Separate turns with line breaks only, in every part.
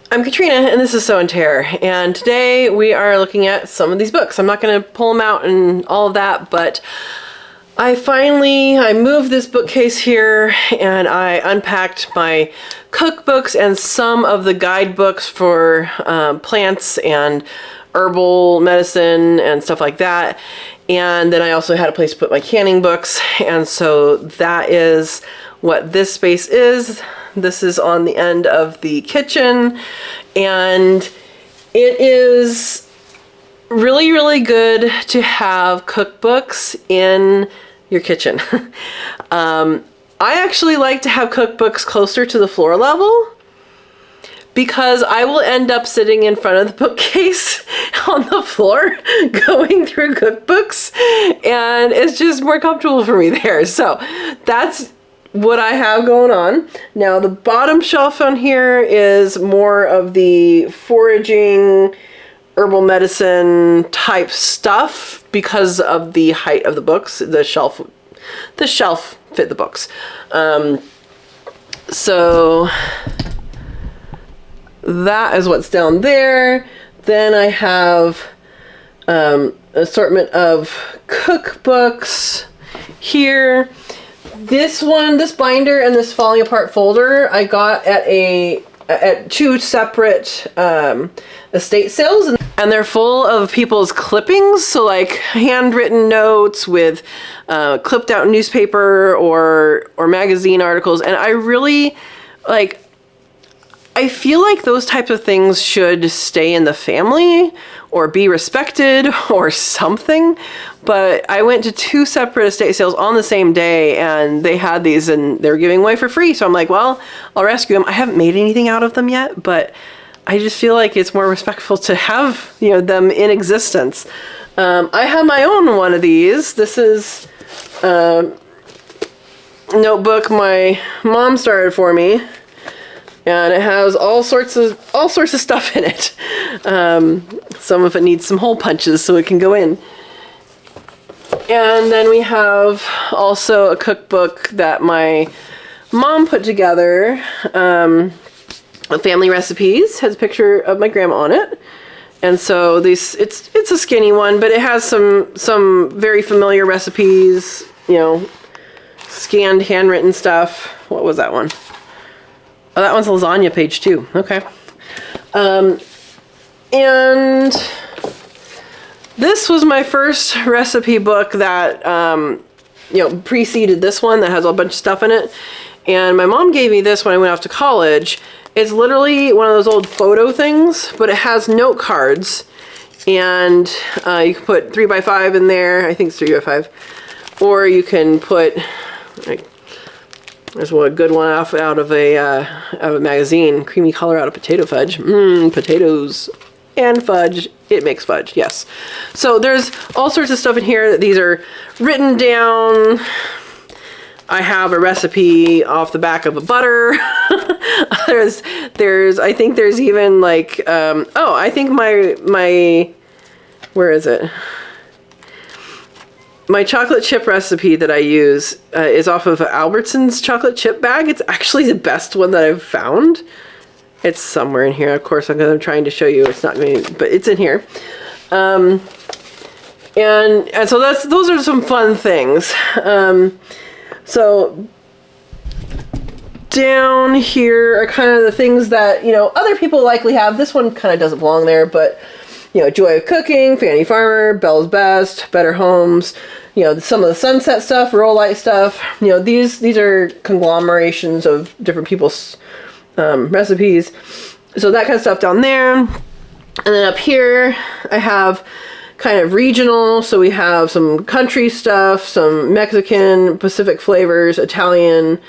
I'm Katrina, and this is Sow and Tare, and today we are looking at some of these books. I'm not going to pull them out and all of that, but I moved this bookcase here, and I unpacked my cookbooks and some of the guidebooks for plants and herbal medicine and stuff like that. And then I also had a place to put my canning books, and so that is what this space is. This is on the end of the kitchen, and it is really, really good to have cookbooks in your kitchen. I actually like to have cookbooks closer to the floor level because I will end up sitting in front of the bookcase on the floor going through cookbooks, and it's just more comfortable for me there. So that's what I have going on. Now the bottom shelf on here is more of the foraging, herbal medicine type stuff because of the height of the books. The shelf fit the books. So that is what's down there. Then I have assortment of cookbooks here. This binder and this falling apart folder I got at two separate estate sales, and they're full of people's clippings, so like handwritten notes with clipped out newspaper or magazine articles. And I really I feel like those types of things should stay in the family or be respected or something. But I went to two separate estate sales on the same day, and they had these and they were giving away for free. So I'm like, well, I'll rescue them. I haven't made anything out of them yet, but I just feel like it's more respectful to have, them in existence. I have my own one of these. This is a notebook my mom started for me. And it has all sorts of stuff in it. Some of it needs some hole punches so it can go in. And then we have also a cookbook that my mom put together. Family recipes, has a picture of my grandma on it. And so it's a skinny one, but it has some very familiar recipes, scanned handwritten stuff. What was that one? Oh, that one's lasagna page 2. Okay. And this was my first recipe book that, preceded this one that has a bunch of stuff in it. And my mom gave me this when I went off to college. It's literally one of those old photo things, but it has note cards. And you can put 3x5 in there. I think it's 3x5. Or you can put, there's a good one out of a magazine. Creamy color out of potato fudge. Potatoes and fudge. It makes fudge, yes. So there's all sorts of stuff in here. That these are written down. I have a recipe off the back of a butter. I think there's even I think my where is it? My chocolate chip recipe that I use is off of Albertson's chocolate chip bag. It's actually the best one that I've found. It's somewhere in here. Of course, I'm trying to show you. It's not going to, but it's in here. And so those are some fun things. So down here are kind of the things that, other people likely have. This one kind of doesn't belong there, but Joy of Cooking, Fanny Farmer, Bell's Best, Better Homes, some of the Sunset stuff, Rural Light stuff. These are conglomerations of different people's recipes. So that kind of stuff down there. And then up here, I have kind of regional. So we have some country stuff, some Mexican, Pacific flavors, Italian.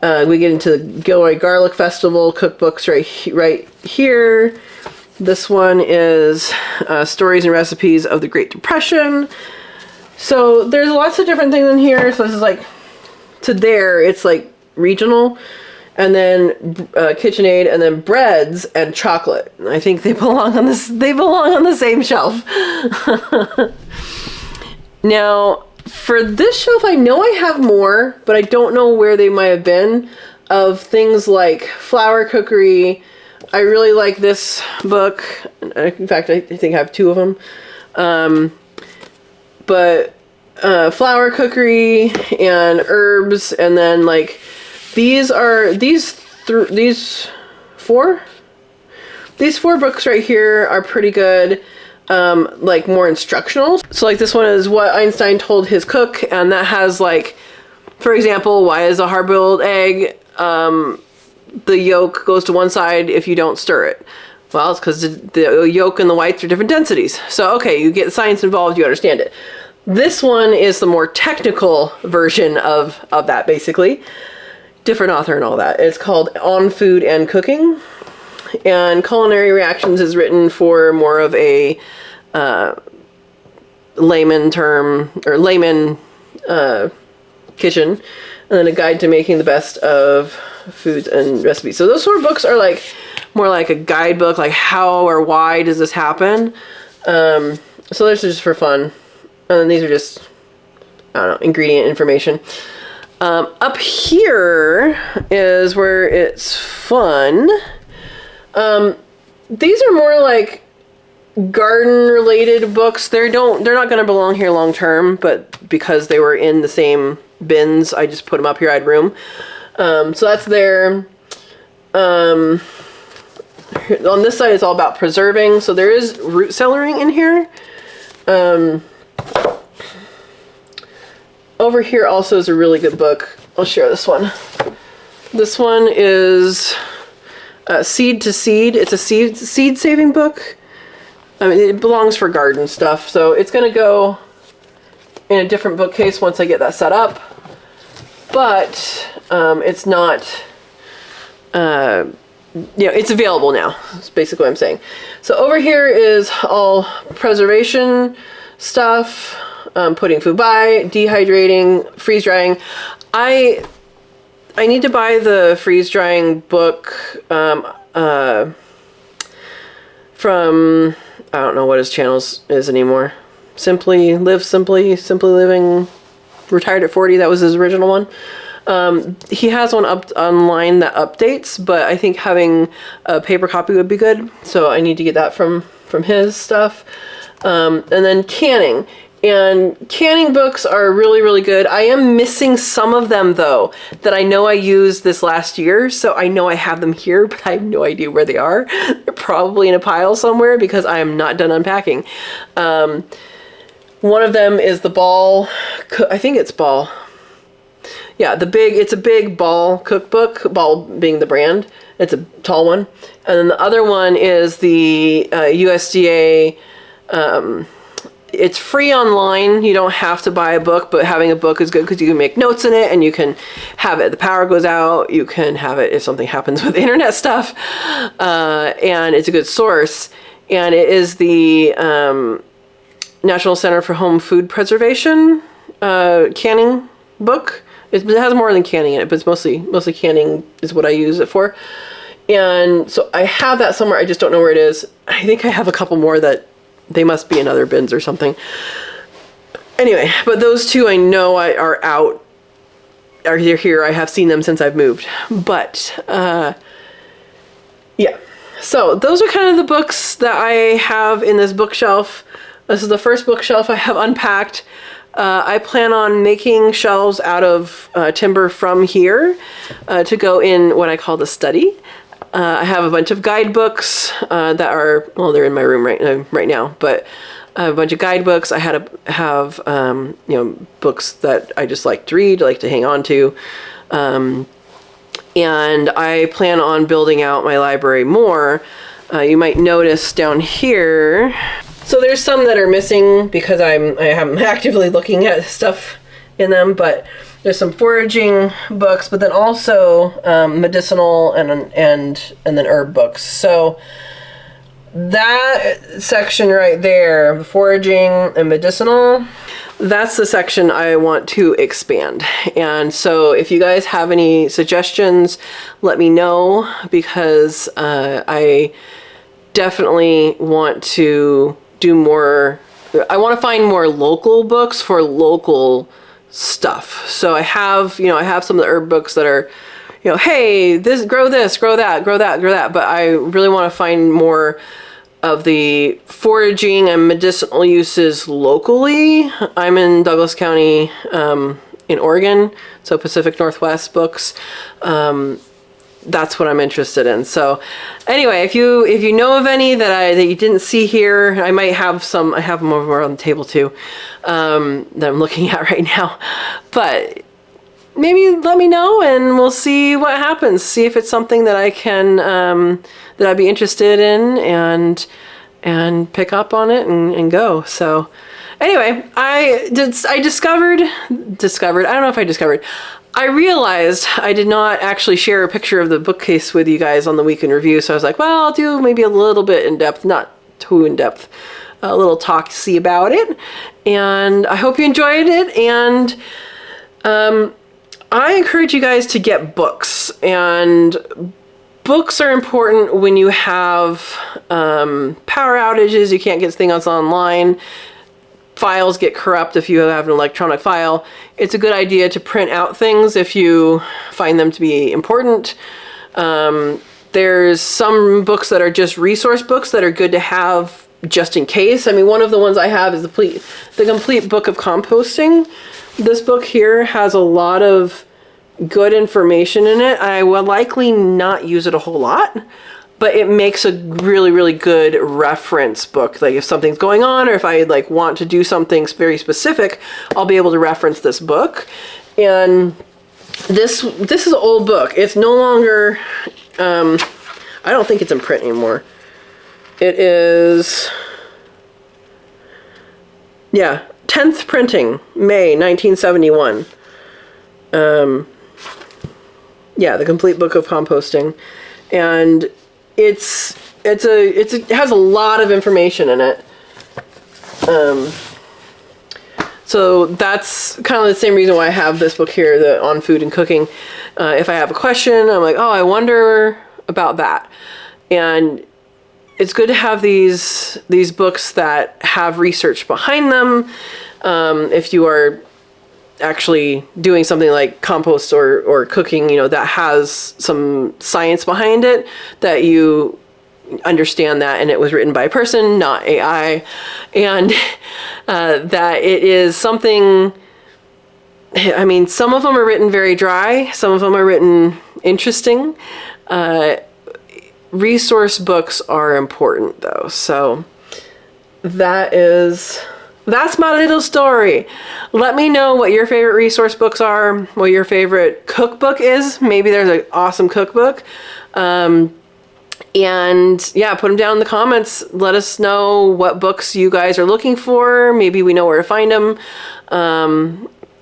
We get into the Gilroy Garlic Festival cookbooks right here. This one is stories and recipes of the Great Depression. So there's lots of different things in here. So this is it's like regional. And then KitchenAid, and then breads and chocolate. I think they belong on this. They belong on the same shelf. Now, for this shelf, I know I have more, but I don't know where they might have been, of things like flour cookery, I really like this book. In fact, I think I have 2 of them. But flour cookery and herbs, and then like these 4 books right here are pretty good. Like more instructional. So like this one is what Einstein told his cook, and that has like, for example, why is a hard-boiled egg, the yolk goes to one side if you don't stir it? Well, it's because the yolk and the whites are different densities. So okay, you get the science involved, you understand it. This one is the more technical version of that, basically. Different author and all that. It's called On Food and Cooking. And Culinary Reactions is written for more of a layman term, or layman kitchen, and then a guide to making the best of foods and recipes. So those sort of books are like more like a guidebook, like how or why does this happen. So those are just for fun, and then these are just, I don't know, ingredient information. Up here is where it's fun. These are more like garden related books. They're not going to belong here long term, but because they were in the same bins, I just put them up here. I had room. So that's there. On this side, it's all about preserving. So there is root cellaring in here. Over here also is a really good book. I'll share this one. This one is Seed to Seed. It's a seed saving book. I mean, it belongs for garden stuff, so it's going to go in a different bookcase once I get that set up. But it's not, it's available now. That's basically what I'm saying. So over here is all preservation stuff, putting food by, dehydrating, freeze drying. I need to buy the freeze drying book from, I don't know what his channel is anymore. Simply Living, retired at 40. That was his original one. He has one up online that updates, but I think having a paper copy would be good. So I need to get that from his stuff. And then canning. And canning books are really, really good. I am missing some of them though, that I know I used this last year. So I know I have them here, but I have no idea where they are. They're probably in a pile somewhere because I am not done unpacking. One of them is the Ball, I think it's Ball. Yeah, it's a big Ball cookbook, Ball being the brand. It's a tall one. And then the other one is the USDA, it's free online. You don't have to buy a book, but having a book is good because you can make notes in it and you can have it. The power goes out. You can have it if something happens with internet stuff. And it's a good source. And it is the National Center for Home Food Preservation canning book. It has more than canning in it, but it's mostly canning is what I use it for. And so I have that somewhere. I just don't know where it is. I think I have a couple more that they must be in other bins or something. Anyway, but those two I know are out. Are here. I have seen them since I've moved. But yeah. So those are kind of the books that I have in this bookshelf. This is the first bookshelf I have unpacked. I plan on making shelves out of timber from here to go in what I call the study. I have a bunch of guidebooks that are, well, they're in my room right now, but I have a bunch of guidebooks. I have books that I just like to read, like to hang on to. And I plan on building out my library more. You might notice down here, so there's some that are missing because I am actively looking at stuff in them, but there's some foraging books, but then also medicinal and then herb books. So that section right there, foraging and medicinal, that's the section I want to expand. And so if you guys have any suggestions, let me know, because I definitely want to do more. I want to find more local books for local stuff. So I have some of the herb books that are you know, hey, grow that, grow that, grow that. But I really want to find more of the foraging and medicinal uses locally. I'm in Douglas County, in Oregon, so Pacific Northwest books. That's what I'm interested in. So anyway, if you know of any that you didn't see here, I might have some. I have them over on the table too, that I'm looking at right now. But maybe let me know and we'll see what happens. See if it's something that I can that I'd be interested in and pick up on it and go. So anyway, I realized I did not actually share a picture of the bookcase with you guys on the week in review. So I was like, well, I'll do maybe a little bit in depth, not too in depth, a little talk-see about it. And I hope you enjoyed it. And I encourage you guys to get books, and books are important when you have power outages, you can't get things online, files get corrupt if you have an electronic file. It's a good idea to print out things if you find them to be important. There's some books that are just resource books that are good to have just in case. I mean, one of the ones I have is the Complete Book of Composting. This book here has a lot of good information in it. I will likely not use it a whole lot, but it makes a really, really good reference book. Like if something's going on, or if I like want to do something very specific, I'll be able to reference this book. And this is an old book. It's no longer, I don't think it's in print anymore. It is, yeah, 10th printing, May 1971. Yeah, the Complete Book of Composting. And it has a lot of information in it. So that's kind of the same reason why I have this book here, on food and cooking. If I have a question, I'm like, oh, I wonder about that. And it's good to have these books that have research behind them. If you are actually doing something like compost or cooking, you know, that has some science behind it, that you understand that, and it was written by a person, not AI, and that it is something, I mean, some of them are written very dry, some of them are written interesting. Resource books are important though, so that's my little story. Let me know what your favorite resource books are, what your favorite cookbook is. Maybe there's an awesome cookbook. And yeah, put them down in the comments. Let us know what books you guys are looking for. Maybe we know where to find them.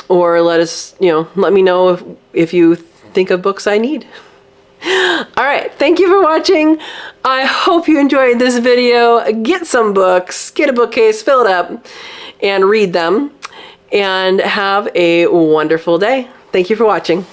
Or let me know if you think of books I need. All right, thank you for watching. I hope you enjoyed this video. Get some books, get a bookcase, fill it up, and read them. And have a wonderful day. Thank you for watching.